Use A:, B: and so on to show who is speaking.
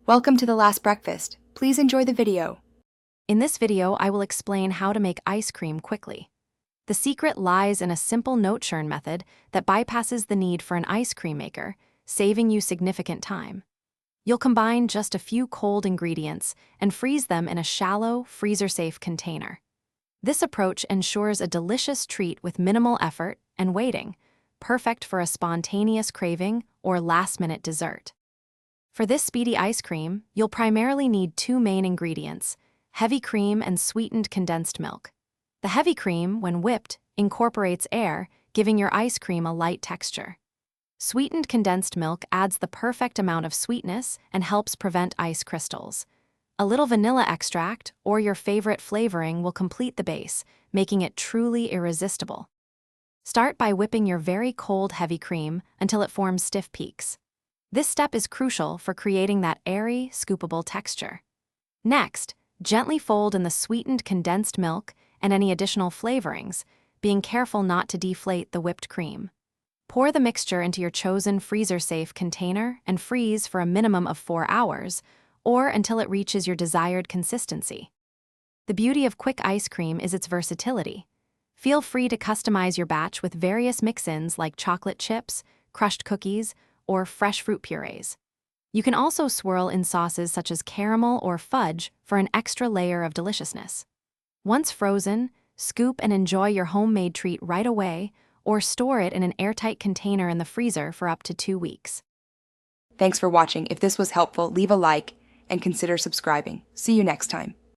A: Welcome to The Last Breakfast. Please enjoy the video.
B: In this video, I will explain how to make ice cream quickly. The secret lies in a simple note churn method that bypasses the need for an ice cream maker, saving you significant time. You'll combine just a few cold ingredients and freeze them in a shallow, freezer-safe container. This approach ensures a delicious treat with minimal effort and waiting, perfect for a spontaneous craving or last-minute dessert. For this speedy ice cream, you'll primarily need two main ingredients: heavy cream and sweetened condensed milk. The heavy cream, when whipped, incorporates air, giving your ice cream a light texture. Sweetened condensed milk adds the perfect amount of sweetness and helps prevent ice crystals. A little vanilla extract or your favorite flavoring will complete the base, making it truly irresistible. Start by whipping your very cold heavy cream until it forms stiff peaks. This step is crucial for creating that airy, scoopable texture. Next, gently fold in the sweetened condensed milk and any additional flavorings, being careful not to deflate the whipped cream. Pour the mixture into your chosen freezer-safe container and freeze for a minimum of 4 hours, or until it reaches your desired consistency. The beauty of quick ice cream is its versatility. Feel free to customize your batch with various mix-ins like chocolate chips, crushed cookies, or fresh fruit purees. You can also swirl in sauces such as caramel or fudge for an extra layer of deliciousness. Once frozen, scoop and enjoy your homemade treat right away, or store it in an airtight container in the freezer for up to 2 weeks.
A: Thanks for watching. If this was helpful, leave a like and consider subscribing. See you next time.